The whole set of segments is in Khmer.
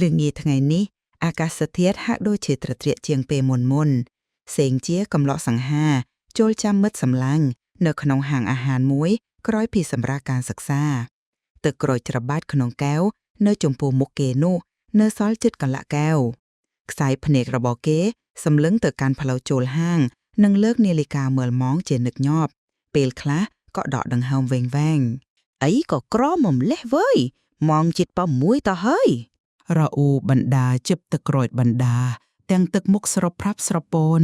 លឿងងាយថ្ងៃនេះអាកាសធាតុហាក់ដូចជាត្រជាក់ជាងពេលមុនសេងជាកំឡោះសង្ហាចូលចាំមិត្តសម្លាញ់នៅក្នុងហាងអាហារមួយក្រោយពីសម្រាប់ការសិក្សាទឹកក្រូចច្របាច់ក្នុងកែវនៅចំពោះមុខគេនោះនៅសល់ជិតកន្លះកែវខ្សែភ្នែករបស់គេសម្លឹងទៅកាន់ផ្លូវចូលហាងនិងលើកនាឡិកាមើលម៉ោងជានឹកញាប់ពេលខ្លះក៏ដកដង្ហើមវែងអីក៏ក្រមុំលេះវើយម៉ោងជិត6ទៅហើយរអ៊ូបណ្ដាជិបទឹកក្រូចបណ្ដាទាំងទឹកមុខស្រប្រាប់ស្រពោន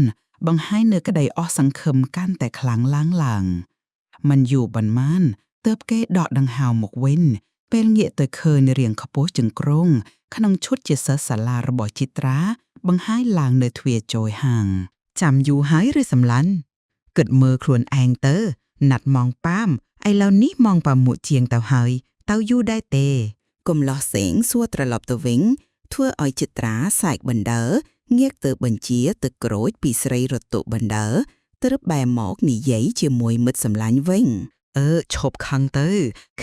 បង្ហាញនៅក្តីអស់សង្ឃឹមកាន់តែខ្លាំងឡើងមិនយូរប៉ុន្មានទើបគេដកដង្ហើមមកវិញពេលងាកទៅឃើញរាងខ្ពស់ជង្គ្រងក្នុងឈុតជាសិស្សសាលារបស់ជីត្រាបង្ហាញឡើងនៅទ្វារចូលហាងចាំយូរហើយឬសម្លាញ់គិតមើលខ្លួនឯងទៅណាត់ម៉ោងប៉ាមឥឡូវនេះម៉ោង6ជាងទៅហើយទៅយូរដែរទេកុំលោះសេងសួរត្រឡប់ទៅវិញធ្វើឲ្យជីត្រាសែកបណ្ដើងាកទៅបញ្ជាទឹកក្រូចពីស្រីរតុបណ្ដើទើបបែរមកនិយាយជាមួយមិត្តសម្លាញ់វិញឈប់ខឹងទៅ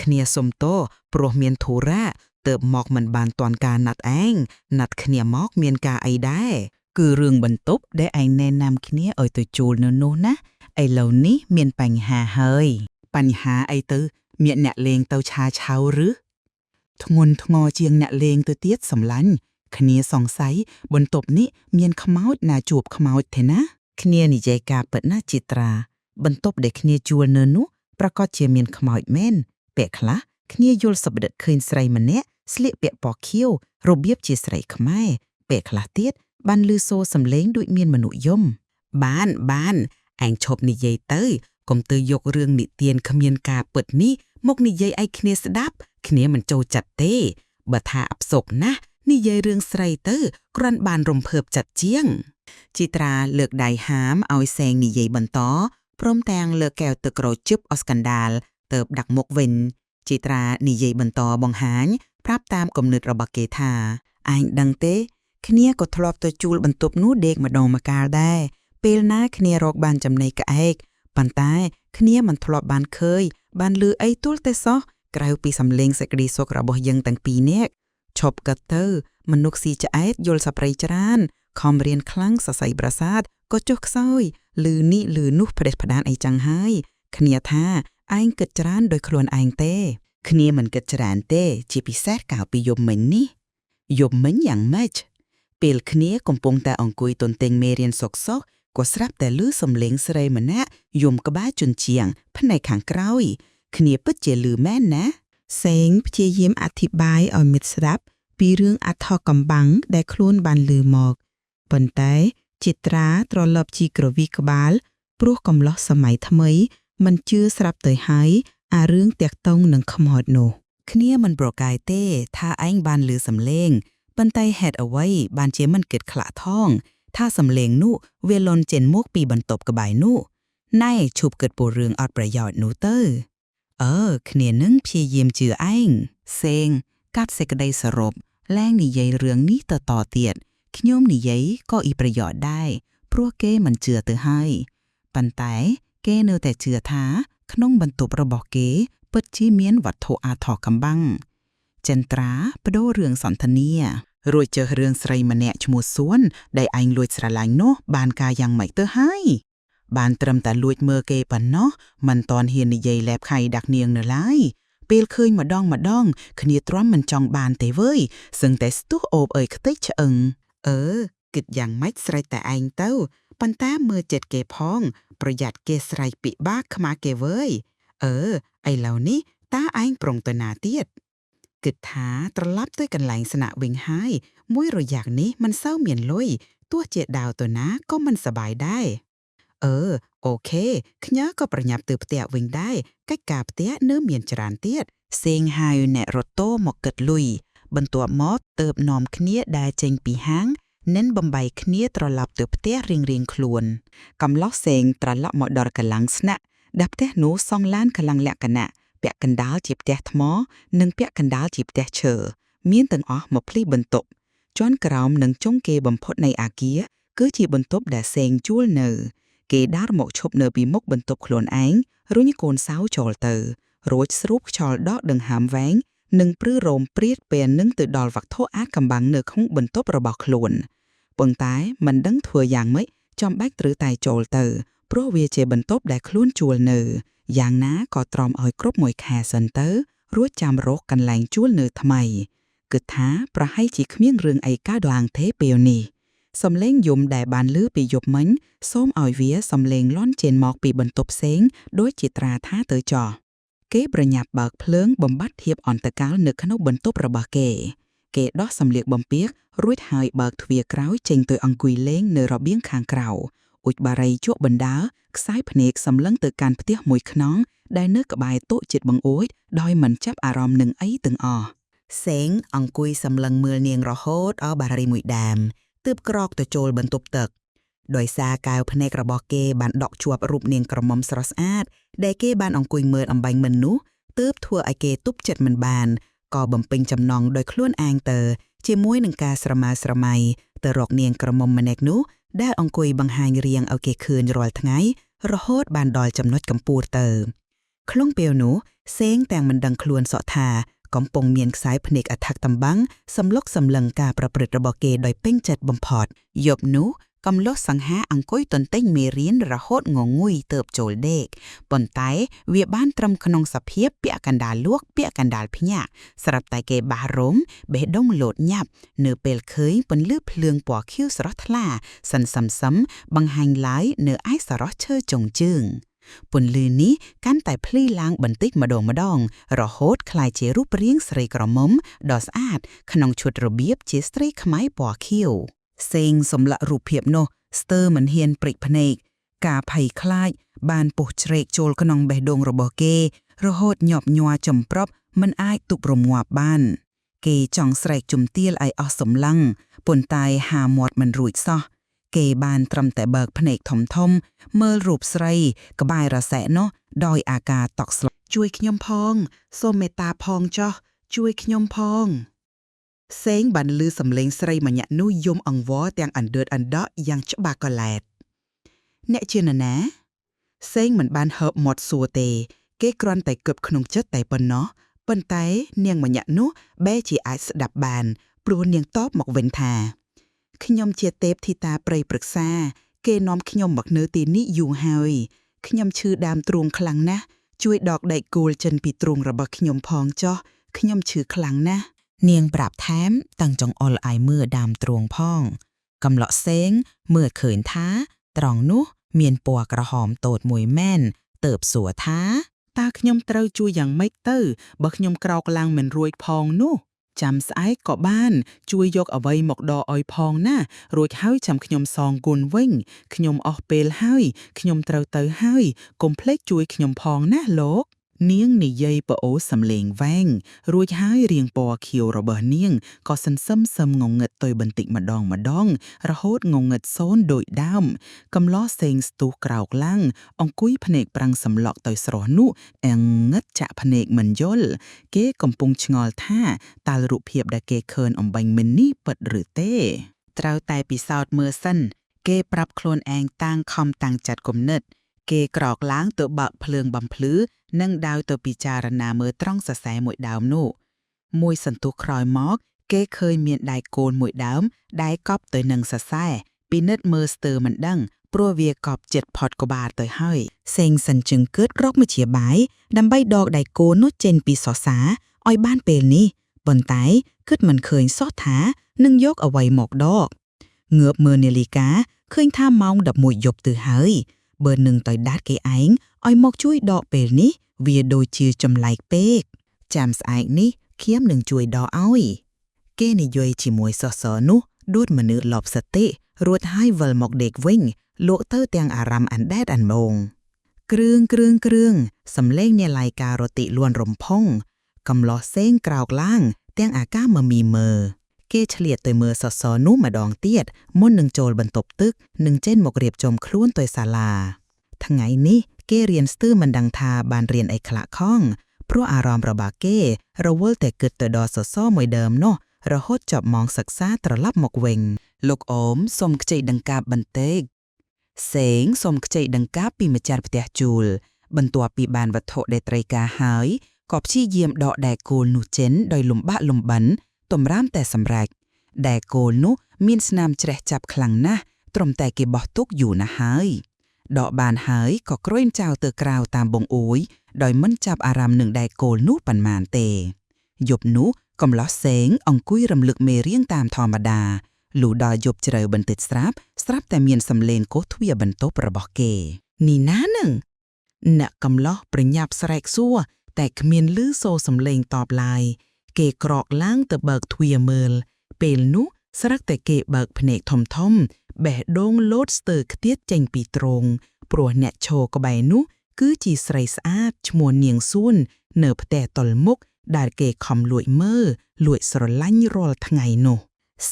គ្នាសុំទោសព្រោះមានធុរៈទើបមកមិនបានទាន់ការណាត់ឯងណាត់គ្នាមកមានការអីដែរគឺរឿងបន្ទប់ដែលឯងណែនាំគ្នាឲ្យទៅជួលនៅនោះណាឥឡូវនេះមានបញ្ហាហើយបញ្ហាអីទៅមានអ្នកលេងទៅឆាឆៅឬធ្ងន់ធ្ងរជាងអ្នកលេងទៅទៀតសម្លាញ់គ្នាសង្ស័យបន្ទប់នេះមានខ្មោចណាជួបខ្មោចទេណាគ្នានិយាយការពិតណាជីត្រាបន្ទប់ដែលគ្នាជួលនៅនោះប្រកាសជាមានខ្មោចមែនពេលខ្លះគ្នាយល់សប្តិឃើញស្រីម្នាក់ស្លៀកពាក់ពណ៌ខៀវរបៀបជាស្រីខ្មែរពេលខ្លះទៀតបានឮសូរសំឡេងដូចមានមនុស្សយំបានឯងឈប់និយាយទៅកុំទៅយករឿងនិទានគ្មានការពិតនេះមកនិយាយឲ្យគ្នាស្ដាប់គ្នាមិនចូលចិត្តទេបើថាអផ្សុកណាស់និយាយរឿងស្រីទៅគ្រាន់បានរំភើបចិត្តជាងជីត្រាលើកដៃហាមឲ្យសេងនិយាយបន្តព្រមទាំងលើកកែវទឹកក្រូចជឹបអស្កណ្ដាលទៅដាក់មុខវិញជីត្រានិយាយបន្តបង្ហាញប្រាប់តាមគំនិតរបស់គេថាឯងដឹងទេគ្នាក៏ធ្លាប់ទៅជួលបន្ទប់នោះដេកម្ដងម្កាលដែរពេលណាគ្នារកបានចំណីក្អែកប៉ុន្តែគ្នាមិនធ្លាប់បានឃើញបានឮអីទល់តែសោះក្រៅពីសំឡេងសេចក្តីសុខរបស់យើងទាំងពីរនាក់ឈប់គិតទៅមនុស្សស៊ីឆ្អែតយល់សប្រីច្រើនខំរៀនខ្លាំងសរសៃប្រាសាទក៏ចុះខ្សោយឮនេះឮនោះផ្ដេសផ្ដានអីចឹងហើយគ្នាថាឯងគិតច្រើនដោយខ្លួនឯងទេគ្នាមិនគិតច្រើនទេជាពិសេសកាលពីយប់មិញនេះយប់មិញយ៉ាងម៉េចពេលគ្នាកំពុងតែអង្គុយទន្ទិញមេរៀនសុកក៏ស្រាប់តែឮសំឡេងស្រីម្នាក់យំក្បាលជញ្ជាំងផ្នែកខាងក្រោយគ្នាពិតជាឮមែនណាសេងព្យាយាមអធិប្បាយឲ្យមិត្តស្ដាប់ពីរឿងអថោកំបាំងដែលខ្លួនបានឮមកប៉ុន្តែជីត្រាត្រឡប់ជីក្រវីក្បាលព្រោះកំឡោះសម័យថ្មីមិនជឿស្រាប់ទៅហើយអារឿងតាក់ទងនឹងខ្មោចនោះគ្នាមិនប្រកាយទេថាឯងបានឮសំឡេងប៉ុន្តែហេតុអ្វីបានជាមិនគិតខ្លាក់ថងថាសំឡេងនោះវាលន់ចេញមកពីបន្ទប់ក្បែរនោះណែឈប់គិតពូរឿងអត់ប្រយោជន៍នោះទៅគ្នានឹងព្យាយាមជឿឯងសេងកាត់សេចក្តីសរុបឡើងនិយាយរឿងនេះទៅតទៀតខ្ញុំនិយាយក៏អ៊ីប្រយោជន៍ដែរព្រោះគេមិនជឿទៅហើយប៉ុន្តែគេនៅតែជឿថាក្នុងបន្ទប់របស់គេពិតជាមានវត្ថុអាថោកំបាំងចិន្ត្រាបដូររឿងសន្ទនារួចចើះរឿងស្រីម្នាក់ឈ្មោះសួនដែលឯងលួចស្រឡាញ់នោះបានការយ៉ាងម៉េចទៅហើយបានត្រឹមតែលួចមើលគេប៉ុណ្ណោះមិនតន់ហ៊ាននិយាយលែបខៃដាក់នាងនៅឡើយពេលឃើញម្ដងគ្នាទ្រាំមិនចង់បានទេវើយសឹងតែស្ទុះអូបអើយខ្ទេចឆ្អឹងគិតយ៉ាងម៉េចស្រេចតែឯងទៅប៉ុន្តែមើលចិត្តគេផងប្រយ័ត្នគេស្រែកពិបាកខ្មាស់គេវើយឥឡូវនេះតើឯងប្រុងទៅណាទៀតគិតថាត្រឡប់ទៅកន្លែងស្នាក់វិញហើយមួយរយៈនេះមិនសូវមានលុយទោះជាដាវទៅណាក៏មិនសប្បាយដែរអូខេខ្ញុំក៏ប្រញាប់ទៅផ្ទះវិញដែរកិច្ចការផ្ទះនៅមានច្រើនទៀតសេងហៅអ្នករត់តូមកគិតលុយបន្ទាប់មកទើបនាំគ្នាដើរចេញពីហាងនិនបំបីគ្នាត្រឡប់ទៅផ្ទះរៀងៗខ្លួនកំឡោះសេងត្រឡប់មកដល់កន្លងស្នាក់ដែលផ្ទះនោះសង់ឡានកន្លងលក្ខណៈពាក់កណ្ដាលជាផ្ទះថ្មនិងពាក់កណ្ដាលជាផ្ទះឈើមានទាំងអស់20បន្ទប់ជាន់ក្រោមនិងចុងគេបំផុតនៃអាគារគឺជាបន្ទប់ដែលសេងជួលនៅគេដើរមកឈប់នៅពីមុខបន្ទប់ខ្លួនឯងរុញកូនសៅចូលទៅរួចស្រូបខ្យល់ដកដង្ហើមវែង នឹងព្រឺរោមព្រាតពេលនឹងទៅដល់វត្ថុអាចកំបាំងនៅក្នុងបន្ទប់របស់ខ្លួនប៉ុន្តែមិនដឹងធ្វើយ៉ាងម៉េចចំបែកត្រូវតែចូលទៅព្រោះវាជាបន្ទប់ដែលខ្លួនជួលនៅយ៉ាងណាក៏ទ្រាំឲ្យគ្រប់មួយខែសិនទៅរួចចាំរកកន្លែងជួលនៅថ្មីគិតថាប្រហែលជាគ្មានរឿងអីកើតឡើងទេពេលនេះសំឡេងយំដែលបានឮពីយប់មិញសូមឲ្យវាសំឡេងលាន់ចេញមកពីបន្ទប់ផ្សេងដោយជាត្រាថាទៅចោះគេប្រញាប់បើកភ្លើងបំបត្តិធៀបអន្តកាលនៅក្នុងបន្ទប់របស់គេដោះសម្លៀកបំពាក់រួចហើយបើកទ្វារក្រោយចេញទៅអង្គុយលេងនៅរបៀងខាងក្រៅអ៊ុចបារីជក់បណ្ដាខ្សែភ្នែកសម្លឹងទៅកាន់ផ្ទះមួយខ្នងដែលនៅក្បែរតុជិតបង្អួចដោយមិនចាប់អារម្មណ៍នឹងអីទាំងអស់សេងអង្គុយសម្លឹងមើលនាងរហូតអស់បារីមួយដាមទើបក្រោកទៅចូលបន្ទប់ទឹកដោយសារកែវភ្នែករបស់គេបានដក់ជាប់រូបនាងក្រមុំស្រស់ស្អាតដែលគេបានអង្គុយមើលអំបញ្ញមិននោះទើបធ្វើឲ្យគេទប់ចិត្តមិនបានក៏បំពេញចំណងដោយខ្លួនឯងទៅជាមួយនឹងការស្រមើស្រមៃទៅរកនាងក្រមុំម្នាក់នោះដែលអង្គុយបង្ហាញរៀងឲ្យគេឃើញរាល់ថ្ងៃរហូតបានដល់ចំណុចកំពូលទៅក្នុងពេលនោះសេងទាំងមិនដឹងខ្លួនសក់ថាកំពុងមានខ្សែភ្នែកអថ័កតំបាំងសម្លុកសម្លឹងការប្រព្រឹត្តរបស់គេដោយពេញចិត្តបំផុតយប់នោះកំឡុះសង្ហាអង្គុយទន្ទិញមេរៀនរហូតងងុយទៅចូលដេកប៉ុន្តែវាបានត្រឹមក្នុងសភាពពាក់កណ្ដាលលួកពាក់កណ្ដាលភ្ញាក់ស្រាប់តែគេបះរោមបេះដូងលោតញាប់នៅពេលឃើញពន្លឺភ្លើងពណ៌ខៀវស្រស់ថ្លាសិនសឹមបង្ហាញឡើយនៅឯសរោះឈើចុងជើងពន្លឺនេះកាន់តែភ្លឺឡើងបន្តិចម្ដងរហូតคล้ายជារូបរាងស្រីក្រមុំដ៏ស្អាតក្នុងឈុតរបៀបជាស្ត្រីខ្មែរពណ៌ខៀវសេងសម្លាក់រូបភាពនោះស្ទើរមិនហ៊ានព្រិចភ្នែកការភ័យខ្លាចបានពុះជ្រែកចូលក្នុងបេះដូងរបស់គេរហូតញាប់ញ័រចំប្រប់មិនអាចទប់រងាប់បានគេចង់ស្រែកជំទាលឲ្យអស់សម្លឹងប៉ុន្តែហាមាត់មិនរួចសោះគេបានត្រឹមតែបើកភ្នែកធំមើលរូបស្រីក្បែររសែកនោះដោយអាការតក់ស្លុតជួយខ្ញុំផងសូមមេត្តាផងចុះជួយខ្ញុំផងសេងបានឮសំឡេងស្រីម្នាក់នោះយំអង្វរទាំងអណ្ដើតអណ្ដក់យ៉ាងច្បាស់កឡែតអ្នកជានរណាសេងមិនបានហើបមាត់សួរទេគេគ្រាន់តែគិតក្នុងចិត្តតែប៉ុណ្ណោះប៉ុន្តែនាងម្នាក់នោះបែរជាអាចស្ដាប់បានព្រោះនាងតបមកវិញថាខ្ញុំជាទេពធីតាព្រៃព្រឹក្សាគេនាំខ្ញុំមកនៅទីនេះយូរហើយខ្ញុំឈឺដើមទ្រូងខ្លាំងណាស់ជួយដកដែកគោលចិនពីទ្រូងរបស់ខ្ញុំផងចុះខ្ញុំឈឺខ្លាំងណាស់នាងប្រាប់ថែមតាំងចង្អុលអាយមើលដើមទ្រូងផងកំឡុកសេងមើលឃើញថាត្រង់នោះមានពណ៌ក្រហមតូចមួយមែនទើបសួរថាតើខ្ញុំត្រូវជួយយ៉ាងម៉េចទៅបើខ្ញុំក្រោកឡើងមិនរួចផងនោះចាំស្អែកក៏បានជួយយកអ្វីមកដកឲ្យផងណារួចហើយចាំខ្ញុំសងគុណវិញខ្ញុំអស់ពេលហើយខ្ញុំត្រូវទៅហើយកុំភ្លេចជួយខ្ញុំផងណាលោកនាងនិយាយប្អូរសំឡេងវែងរួចហើយរាងពណ៌ខៀវរបស់នាងក៏សន្សឹមងងឹតទៅបន្តិចម្ដងរហូតងងឹតសូនដូចដើមកំឡោះសេងស្ទុះក្រោកឡើងអង្គុយភ្នែកប្រាំងសម្លក់ទៅស្រស់នោះអងឹតចាក់ភ្នែកមិនយល់គេកំពុងឆ្ងល់ថាតើរូបភាពដែលគេឃើញអំបញ្ញមិញនេះពិតឬទេត្រូវតែពិសោធន៍មើលសិនគេប្រាប់ខ្លួនឯងតាំងខំតាំងចិត្តគំនិតគេក្រោកឡើងទៅបើកភ្លើងបំភ្លឺនិងដាវទៅពិចារណាមើលត្រង់សរសៃមួយដើមនោះមួយសន្ទុះក្រោយមកគេឃើញមានដែកគោលមួយដើមដែលកប់ទៅនឹងសរសៃពិនិត្យមើលស្ទើរមិនដឹងព្រោះវាកប់ជិតផុតក្បាលទៅហើយសេងសិនជឹងគិតរកមកជាបាយដើម្បីដកដែកគោលនោះចេញពីសរសៃឲ្យបានពេលនេះប៉ុន្តែគិតមិនឃើញសោះថានឹងយកអ្វីមកដកងើបមើលនាឡិកាឃើញថាម៉ោង11យប់ទៅហើយបើនឹងទៅដាច់គេឯងឲ្យមកជួយដកពេលនេះវាដូចជាចម្លែកពេកចាំស្អែកនេះខ្ញុំនឹងជួយដកឲ្យគេនិយាយជាមួយសសរនោះដូចមនុស្សលបសតិរួចហើយវិលមកដេកវិញលក់ទៅទាំងអារម្មណ៍អណ្ដែតអណ្មងគ្រឿងសំឡេងនាឡៃការរតិលួនរំផុងកំឡោះសេងក្រោកឡើងទាំងអាការមមីមើគេឆ្លៀតទៅមើលសសរនោះម្ដងទៀតមុននឹងចូលបន្ទប់ទឹកនឹងចេញមករៀបចំខ្លួនទៅសាលាថ្ងៃនេះគេរៀនស្ទើរមិនដឹងថាបានរៀនអីខ្លះខំព្រោះអារម្មណ៍របស់គេរវល់តែគិតទៅដល់សសរមួយដើមនោះរហូតចប់ម៉ោងសិក្សាត្រឡប់មកវិញលោកអូមសូមខ្ចីដង្កាប់បន្តិចសេងសូមខ្ចីដង្កាប់ពីម្ចាស់ផ្ទះជួលបន្ទាប់ពីបានវត្ថុដែលត្រូវការហើយ ក៏ព្យាយាមដកដែកគោលនោះចេញដោយលំបាកលំបិនទំរាមតែសម្រេចដែកគោលនោះមានស្នាមច្រេះចាប់ខ្លាំងណាស់ត្រឹមតែគេបោះទុកយូរណាស់ហើយដកបានហើយក៏គ្រួយចោលទៅក្រៅតាមបងអួយដោយមិនចាប់អារម្មណ៍នឹងដែកគោលនោះប៉ុន្មានទេយប់នោះកំឡោះសេងអង្គុយរំលឹកមេរៀងតាមធម្មតាលុះដល់យប់ជ្រៅបន្តិចស្រាប់តែមានសំឡេងកោសទ្វារបន្ទប់របស់គេនេះណានឹងអ្នកកំឡោះប្រញាប់ស្រែកសួរតែគ្មានឮសូរសំឡេងតបឡើយគេក្រោកឡើងទៅបើកទ្វារមើលពេលនោះស្រឹកតែគេបើកភ្នែកធំបេះដូងលោតស្ទើរខ្ទាតចេញពីទ្រង់ព្រោះអ្នកឈរក្បែរនោះគឺជាស្រីស្អាតឈ្មោះនាងសួននៅផ្ទះតល់មុខដែលគេខំលួចមើលលួចស្រឡាញ់រាល់ថ្ងៃនោះ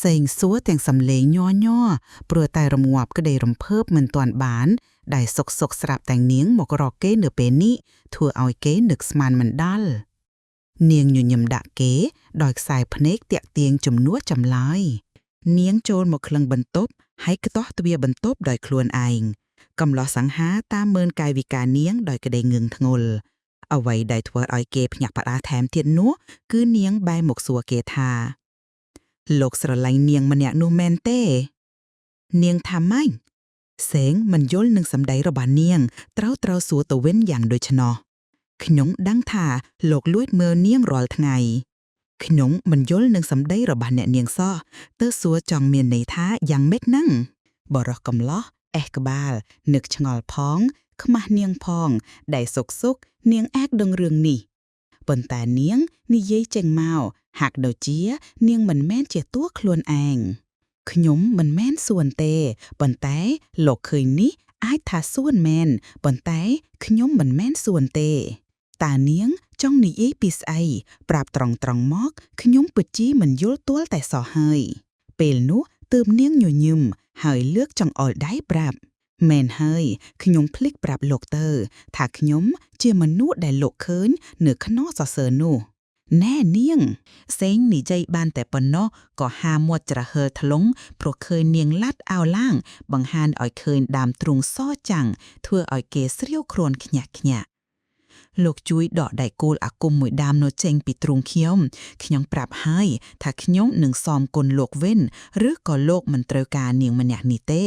សេងសួរទាំងសំឡេងញ័រព្រោះតែរងាប់ក្តីរំភើបមិនទាន់បានដែលសុកស្រាប់តែនាងមករកគេនៅពេលនេះធ្វើឲ្យគេនឹកស្មានមិនដល់នាងញញឹមដាក់គេដោយខ្សែភ្នែកតាក់ទាញជំនួសចម្លើយនាងចូលមកក្លឹងបន្ទប់ហើយខ្ទាស់ទ្វារបន្ទប់ដោយខ្លួនឯងកំឡោះសង្ហាតាមមើលកាយវិការនាងដោយក្តីងឹងធ្ងល់អ្វីដែលធ្វើឲ្យគេភ្ញាក់ផ្អើលថែមទៀតនោះគឺនាងបែរមកសួរគេថាលោកស្រឡាញ់នាងម្នាក់នោះមែនទេនាងថាម៉េចសេងមិនយល់នឹងសម្ដីរបស់នាងត្រូវសួរទៅវិញយ៉ាងដូច្នោះខ្ញុំដឹងថាលោកលួចមើលនាងរាល់ថ្ងៃខ្ញុំមិនយល់នឹងសម្ដីរបស់អ្នកនាងសោះទើសួរចង់មានន័យថាយ៉ាងម៉េចហ្នឹងបរោះកំឡោះអេះក្បាលនឹកឆ្ងល់ផងខ្មាស់នាងផងដែលសុកនាងអាចដឹងរឿងនេះប៉ុន្តែនាងនិយាយចេញមកហាក់ដូចជានាងមិនមែនជាតួខ្លួនឯងខ្ញុំមិនមែនសួនទេប៉ុន្តែលោកឃើញនេះអាចថាសួនមែនប៉ុន្តែខ្ញុំមិនមែនសួនទេតើនាងចង់និយាយពីស្អីប្រាប់ត្រង់មកខ្ញុំពិតជាមិនយល់ទាល់តែសោះហើយពេលនោះទើបនាងញញឹមហើយលើកចង្អុលដៃប្រាប់មែនហើយខ្ញុំភ្លេចប្រាប់លោកទៅថាខ្ញុំជាមនុស្សដែលលោកឃើញនៅខ្នងសរសើរនោះណែនាងសេងនិយាយបានតែប៉ុណ្ណោះក៏ហាមាត់ច្រហើលថ្លុងព្រោះឃើញនាងឡាត់អោឡើងបង្ហាញឲ្យឃើញដើមទ្រូងសចាំងធ្វើឲ្យគេស្រាវគ្រាន់ខ្ញាក់លោកជួយដកដៃគោលអាគមមួយដើមនោះចេញពីទ្រូងខ្ញុំប្រាប់ហើយថាខ្ញុំនឹងសមគុណលោកវិញឬក៏លោកមិនត្រូវការនាងម្នាក់នេះទេ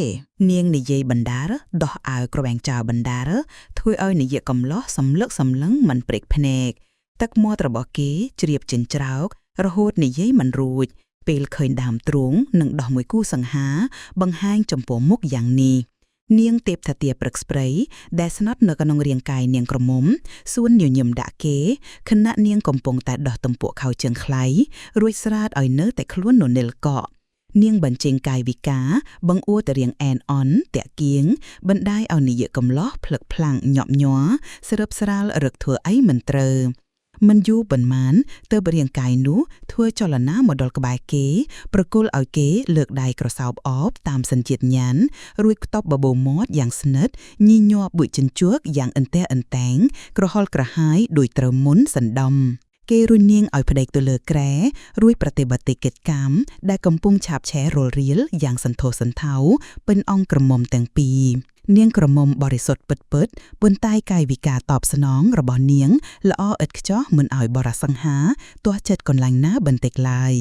នាងនិយាយបណ្ដាដោះអាវក្រវែងចោលបណ្ដាធ្វើឲ្យនាយកំឡោះសម្លឹកសម្លឹងមិនព្រេកភ្នែកទឹកមាត់របស់គេជ្រាបចិញ្ច្រោករហូតនិយាយមិនរួចពេលឃើញដើមទ្រូងនឹងដោះមួយគូសង្ហាបង្ហាញចំពោះមុខយ៉ាងនេះនាងទេពថាទាព្រឹកស្ព្រៃដែលស្នត់នៅក្នុងរាងកាយនាងក្រមុំសួនញញឹមដាក់គេខណៈនាងកំពុងតែដោះទំពក់ខោជើងខ្លៃរួចស្រាតឲ្យនៅតែខ្លួនននិលកក់នាងបញ្ចេញកាយវិការបង្អួតទៅរាងអែនអន់តាក់គៀងបណ្ដាយឲ្យនាយកំឡោះភ្លឹកផ្លាំងញាប់ញ័រស្រើបស្រាលរឹកធ្វើអីមិនត្រូវមិនយូរប៉ុន្មានទើបរាងកាយនោះធ្វើចលនាមកដល់ក្បែរគេប្រគល់ឲ្យគេលើកដៃក្រសោបអបតាមសញ្ជាតិញាណរួចខ្ទប់បបោមាត់យ៉ាងស្និទ្ធញីញ័រប៊ុចចិញ្ចួកយ៉ាងអន្ទះអន្តែងក្រហល់ក្រហាយដោយត្រូវមុនសណ្ដំគេរុញនាងឲ្យផ្ដេកទៅលើក្រែរួចប្រតិបត្តិកិច្ចកម្មដែលកំពុងឆាបឆេររលរៀលយ៉ាងសន្ធោសន្ធៅពេញអង្គក្រមុំទាំងពីរនាងក្រមុំបរិសុទ្ធពិតប៉ុន្តែកាយវិការតបស្នងរបស់នាងល្អឥតខ្ចោះមិនឲ្យបរសង្ហាទាស់ចិត្តកន្លែងណាបន្តិចឡើយ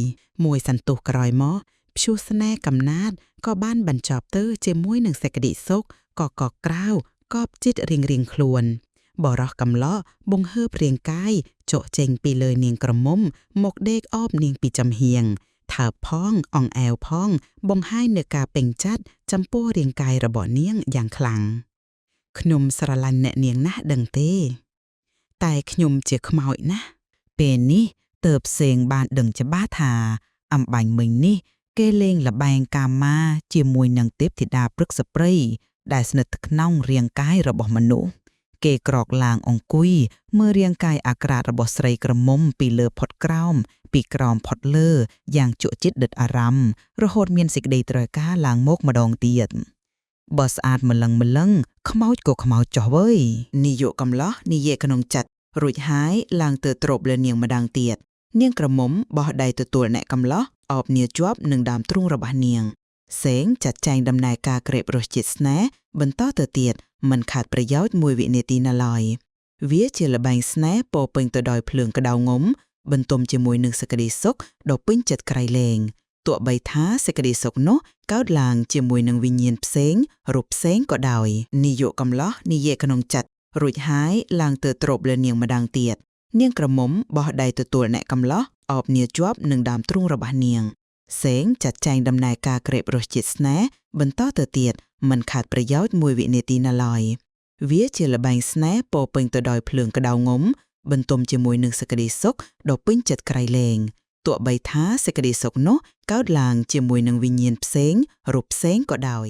មួយសន្ទុះក្រោយមកព្យុះស្នេហ៍កំណាតក៏បានបញ្ចប់ទៅជាមួយនឹងសេចក្តីសុខក៏កក្រៅកប់ចិត្តរៀងខ្លួនបរោះកំឡោះបង្ហើបរាងកាយចុះចេញពីលើនាងក្រមុំមកដេកអបនាងពីចំហៀងថើបផងអង្អែវផងបង្ហាញនូវការពេញចិត្តចំពោះរាងកាយរបស់នាងយ៉ាងខ្លាំងខ្ញុំស្រឡាញ់អ្នកនាងណាស់ដឹងទេតែខ្ញុំជាខ្មោចណាស់ពេលនេះទើបសេងបានដឹងច្បាស់ថាអំបាញ់មិញនេះគេលេងល្បែងកាមាជាមួយនឹងទេពធីតាព្រឹកស្ព្រៃដែលស្និទ្ធក្នុងរាងកាយរបស់មនុស្សគេក្រោកឡើងអង្គុយមើលរាងកាយអាក្រាតរបស់ស្រីក្រមុំពីលើផុតក្រោមពីក្រោមផុតលើយ៉ាងជក់ចិត្តដិតអារម្មណ៍រហូតមានសេចក្តីត្រូវការឡើងមកម្ដងទៀតបើស្អាតម្លឹងខ្មោចក៏ខ្មោចចោះវើយនាយកកំឡោះនិយាយក្នុងចិត្តរួចហើយឡើងទៅទ្រពលើនាងម្ដងទៀតនាងក្រមុំបោះដៃទទួលអ្នកកំឡោះអបនាជាប់នឹងដើមទ្រូងរបស់នាងសេងចាត់ចែងដំណើរការក្រេបរសជាតិស្នេហ៍បន្តទៅទៀតមិនខាតប្រយោជន៍មួយវិនាទីណាឡើយ វាជាល្បែងស្នេហ៍ពោរពេញទៅដោយភ្លើងក្តៅងំបន្ទុំជាមួយនឹងសេចក្តីសុខដ៏ពេញចិត្តក្រៃលែងទោះបីថាសេចក្តីសុខនោះកើតឡើងជាមួយនឹងវិញ្ញាណផ្សេងរូបផ្សេងក៏ដោយនាយកកំឡោះនិយាយក្នុងចិត្តរួចហើយឡើងទៅទ្រពលើនាងម្ដងទៀតនាងក្រមុំបោះដៃទទួលអ្នកកំឡោះអបនាជាប់នឹងដើមទ្រូងរបស់នាងសេងចាត់ចែងដំណើរការក្រេបរសជាតិស្នេហ៍បន្តទៅទៀតមិនខាតប្រយោជន៍មួយវិនាទីណាឡើយវាជាល្បែងស្នេហ៍ពោរពេញទៅដោយភ្លើងក្តៅងំបន្ទុំជាមួយនឹងសេចក្តីសុខដ៏ពេញចិត្តក្រៃលែងទោះបីថាសេចក្តីសុខនោះកើតឡើងជាមួយនឹងវិញ្ញាណផ្សេងរូបផ្សេងក៏ដោយ